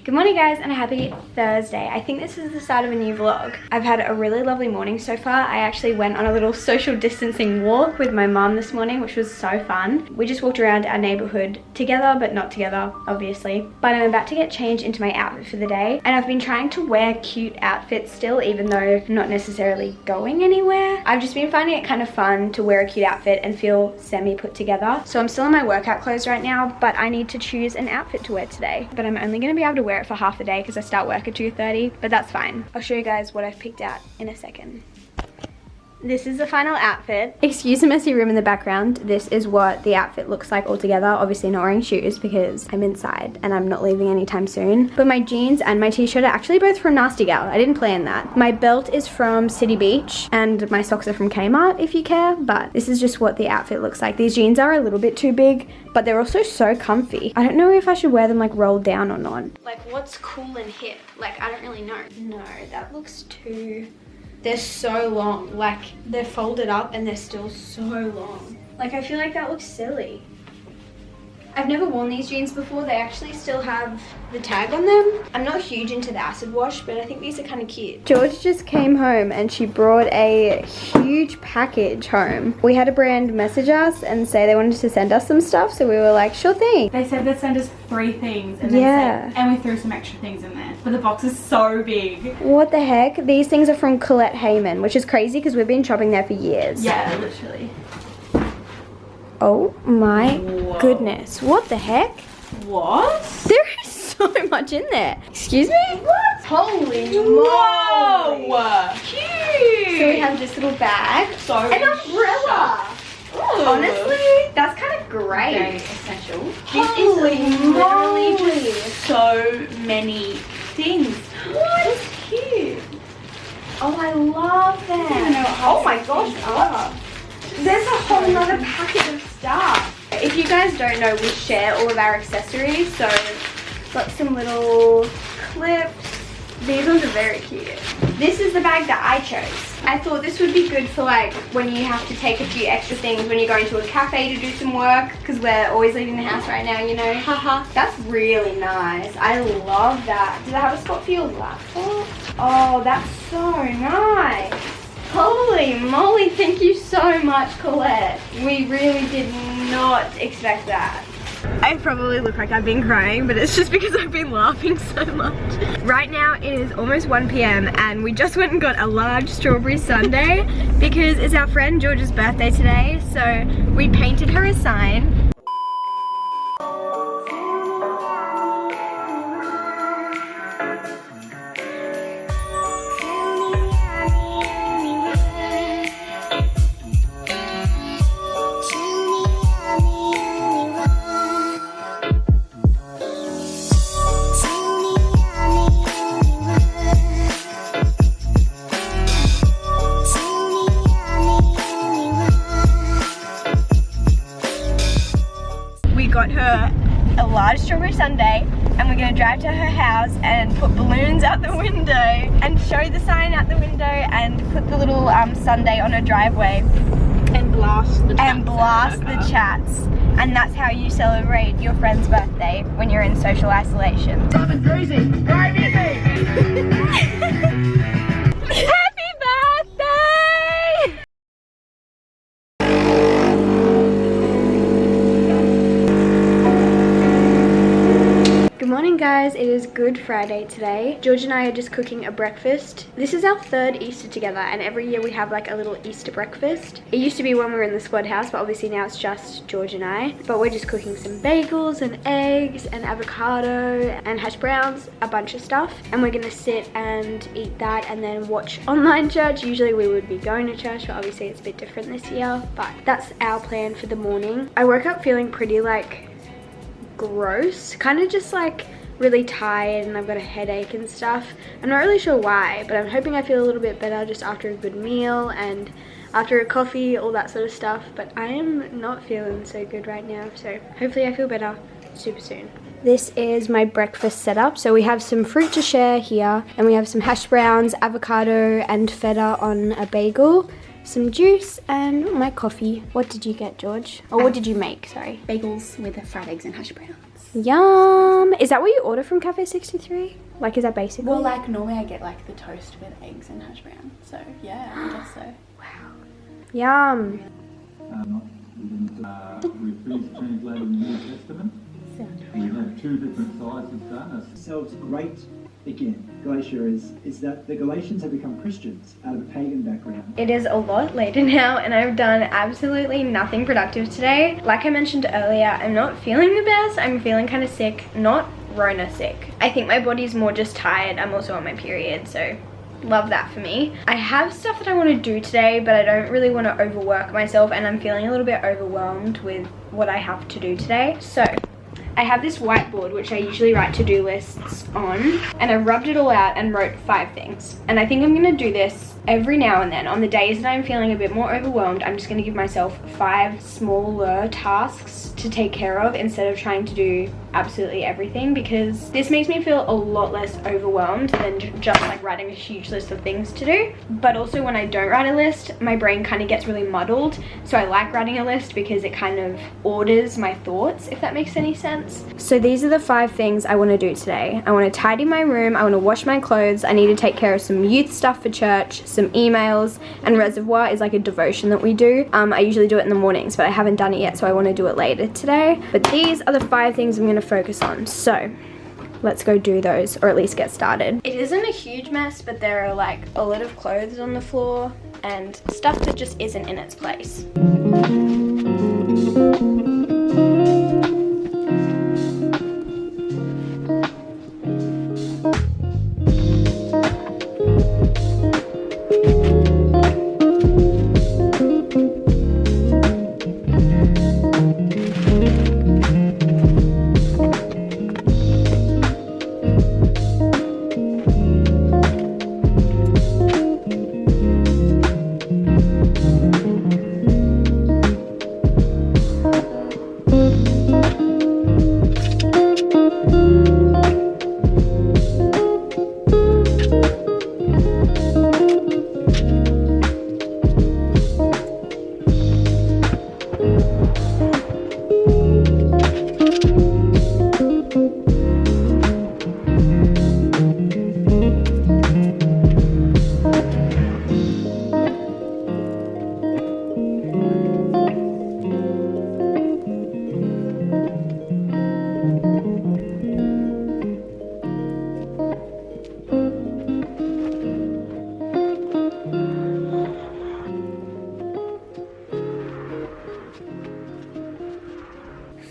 Good morning guys and a happy Thursday. I think this is the start of a new vlog. I've had a really lovely morning so far. I actually went on a little social distancing walk with my mom this morning, which was so fun. We just walked around our neighborhood together, but not together, obviously. But I'm about to get changed into my outfit for the day. And I've been trying to wear cute outfits still, even though I'm not necessarily going anywhere. I've just been finding it kind of fun to wear a cute outfit and feel semi put together. So I'm still in my workout clothes right now, but I need to choose an outfit to wear today. But I'm only gonna be able to wear it for half the day because I start work at 2:30, but that's fine. I'll show you guys what I've picked out in a second. This is the final outfit. Excuse the messy room in the background. This is what the outfit looks like all together. Obviously not wearing shoes because I'm inside and I'm not leaving anytime soon. But my jeans and my t-shirt are actually both from Nasty Gal. I didn't plan that. My belt is from City Beach and my socks are from Kmart if you care. But this is just what the outfit looks like. These jeans are a little bit too big, but they're also so comfy. I don't know if I should wear them like rolled down or not. Like what's cool and hip? Like I don't really know. No, that looks too... They're so long, like they're folded up and they're still so long. Like I feel like that looks silly. I've never worn these jeans before. They actually still have the tag on them. I'm not huge into the acid wash, but I think these are kind of cute. George just came home and she brought a huge package home. We had a brand message us and say they wanted to send us some stuff, so we were like, sure thing. They said they'd send us 3 things and, and we threw some extra things in there. But the box is so big. What the heck? These things are from Colette Heyman, which is crazy because we've been shopping there for years. Yeah, literally. Oh my goodness. What the heck? What? There is so much in there. Excuse me? What? Holy moly. Whoa! Cute! So we have this little bag. So an umbrella. Ooh. Honestly, that's kind of great. Very essential. Holy This is literally moly. just so many things. What? That's cute. Oh, I love that. Oh my gosh. There's a whole nother packet of stuff. If you guys don't know, we share all of our accessories. So got some little clips. These ones are very cute. This is the bag that I chose. I thought this would be good for like when you have to take a few extra things when you're going to a cafe to do some work, because we're always leaving the house right now, you know. Haha. That's really nice. I love that. Does it have a spot for your laptop? Oh, that's so nice. Holy moly, thank you so much, Colette. We really did not expect that. I probably look like I've been crying, but it's just because I've been laughing so much. Right now it is almost 1 p.m. and we just went and got a large strawberry sundae because it's our friend George's birthday today, so we painted her a sign. Got her a large strawberry sundae and we're going to drive to her house and put balloons out the window and show the sign out the window and put the little sundae on her driveway And blast the chats. And that's how you celebrate your friend's birthday when you're in social isolation. Something crazy. Right with me. Happy birthday! Good morning guys, it is Good Friday today. George and I are just cooking a breakfast. This is our 3rd Easter together and every year we have like a little Easter breakfast. It used to be when we were in the squad house, but obviously now it's just George and I. But we're just cooking some bagels and eggs and avocado and hash browns, a bunch of stuff. And we're gonna sit and eat that and then watch online church. Usually we would be going to church, but obviously it's a bit different this year. But that's our plan for the morning. I woke up feeling pretty like gross, kind of just like really tired and I've got a headache and stuff. I'm not really sure why, but I'm hoping I feel a little bit better just after a good meal and after a coffee, all that sort of stuff. But I am not feeling so good right now, so hopefully I feel better super soon. This is my breakfast setup. So we have some fruit to share here and we have some hash browns, avocado and feta on a bagel. some juice and my coffee. What did you get, George? Or what did you make? Sorry. Bagels with fried eggs and hash browns. Yum! Is that what you order from Cafe 63? Like, is that basically? Well, like normally I get like the toast with eggs and hash browns. So yeah, I guess so. Wow. Yum. We've finished translating the New Testament. We have 2 different sizes done. Themselves great. Again, Galatia is that the Galatians have become Christians out of a pagan background. It is a lot later now and I've done absolutely nothing productive today. Like I mentioned earlier, I'm not feeling the best. I'm feeling kind of sick, not Rona sick. I think my body's more just tired. I'm also on my period, so love that for me. I have stuff that I want to do today, but I don't really want to overwork myself and I'm feeling a little bit overwhelmed with what I have to do today. So I have this whiteboard which I usually write to-do lists on, and I rubbed it all out and wrote 5 things. And I think I'm going to do this every now and then. On the days that I'm feeling a bit more overwhelmed, I'm just going to give myself 5 smaller tasks to take care of instead of trying to do absolutely everything, because this makes me feel a lot less overwhelmed than just like writing a huge list of things to do. But also when I don't write a list, my brain kind of gets really muddled. So I like writing a list because it kind of orders my thoughts, if that makes any sense. So these are the 5 things I want to do today. I want to tidy my room, I want to wash my clothes, I need to take care of some youth stuff for church, some emails, and Reservoir is like a devotion that we do. I usually do it in the mornings, but I haven't done it yet, so I want to do it later today. But these are the 5 things I'm going to focus on. So let's go do those, or at least get started. It isn't a huge mess, but there are like a lot of clothes on the floor and stuff that just isn't in its place.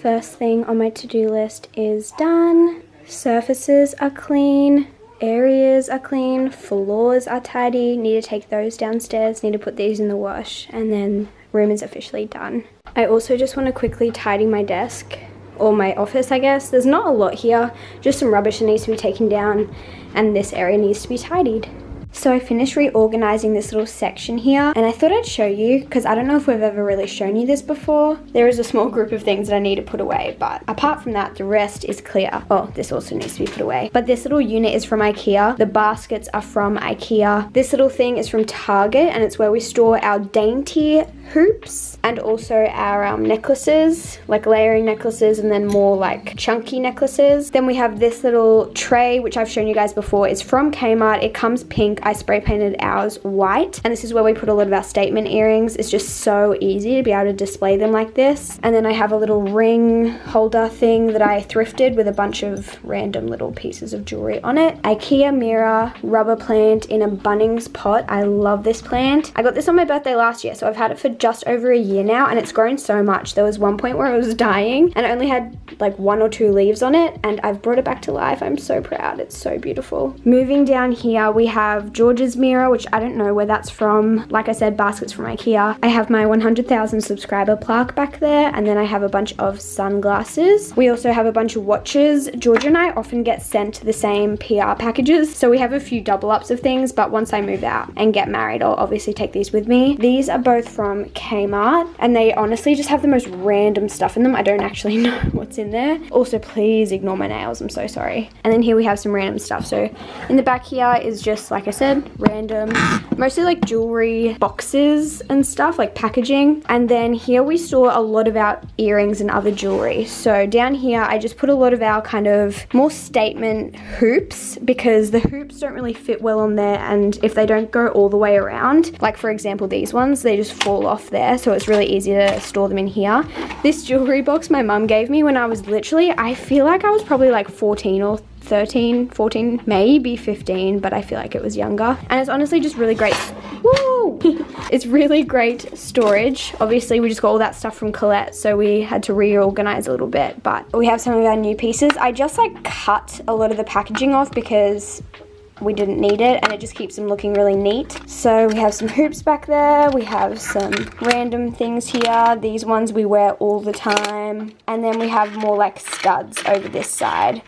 First thing on my to-do list is done. Surfaces are clean, areas are clean, floors are tidy. Need to take those downstairs, need to put these in the wash, and then room is officially done. I also just want to quickly tidy my desk, or my office I guess. There's not a lot here, just some rubbish that needs to be taken down, and this area needs to be tidied. So I finished reorganizing this little section here, and I thought I'd show you because I don't know if we've ever really shown you this before. There is a small group of things that I need to put away, but apart from that, the rest is clear. Oh, this also needs to be put away. But this little unit is from IKEA. The baskets are from IKEA. This little thing is from Target, and it's where we store our dainty hoops and also our necklaces, like layering necklaces and then more like chunky necklaces. Then we have this little tray, which I've shown you guys before. It's from Kmart. It comes pink. I spray painted ours white, and this is where we put a lot of our statement earrings. It's just so easy to be able to display them like this. And then I have a little ring holder thing that I thrifted with a bunch of random little pieces of jewelry on it. IKEA mirror, rubber plant in a Bunnings pot. I love this plant. I got this on my birthday last year, so I've had it for just over a year now, and it's grown so much. There was one point where it was dying and it only had like 1 or 2 leaves on it, and I've brought it back to life. I'm so proud. It's so beautiful. Moving down here, we have George's mirror, which I don't know where that's from. Like I said, baskets from IKEA. I have my 100,000 subscriber plaque back there, and then I have a bunch of sunglasses. We also have a bunch of watches. George and I often get sent the same PR packages, so we have a few double ups of things, but once I move out and get married, I'll obviously take these with me. These are both from Kmart, and they honestly just have the most random stuff in them. I don't actually know what's in there. Also, please ignore my nails. I'm so sorry. And then here we have some random stuff. So in the back here is just, like I said, random, mostly like jewelry boxes and stuff, like packaging. And then here we store a lot of our earrings and other jewelry. So down here I just put a lot of our kind of more statement hoops, because the hoops don't really fit well on there, and if they don't go all the way around, like for example these ones, they just fall off there, so it's really easy to store them in here. This jewelry box my mum gave me when I was literally, I feel like I was probably like 14 or 13, 14, maybe 15, but I feel like it was younger. And it's honestly just really great. Woo! It's really great storage. Obviously we just got all that stuff from Colette, so we had to reorganize a little bit, but we have some of our new pieces. I just like cut a lot of the packaging off because we didn't need it, and it just keeps them looking really neat. So we have some hoops back there, we have some random things here, these ones we wear all the time, and then we have more like studs over this side.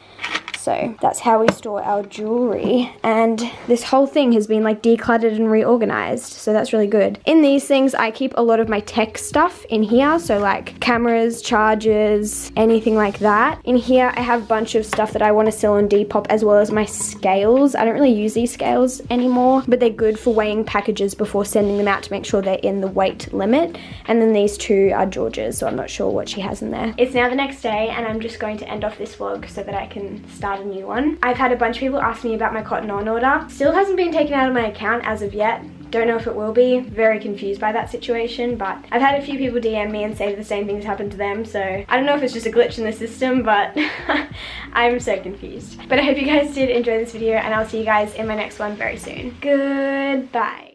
So that's how we store our jewelry, and this whole thing has been like decluttered and reorganized, so that's really good. In these things I keep a lot of my tech stuff in here, so like cameras, chargers, anything like that. In here I have a bunch of stuff that I want to sell on Depop, as well as my scales. I don't really use these scales anymore, but they're good for weighing packages before sending them out to make sure they're in the weight limit. And then these two are George's, so I'm not sure what she has in there. It's now the next day, and I'm just going to end off this vlog so that I can start a new one. I've had a bunch of people ask me about my Cotton On order. Still hasn't been taken out of my account as of yet. Don't know if it will be. Very confused by that situation, but I've had a few people DM me and say the same things happened to them, so I don't know if it's just a glitch in the system, but I'm so confused. But I hope you guys did enjoy this video, and I'll see you guys in my next one very soon. Goodbye.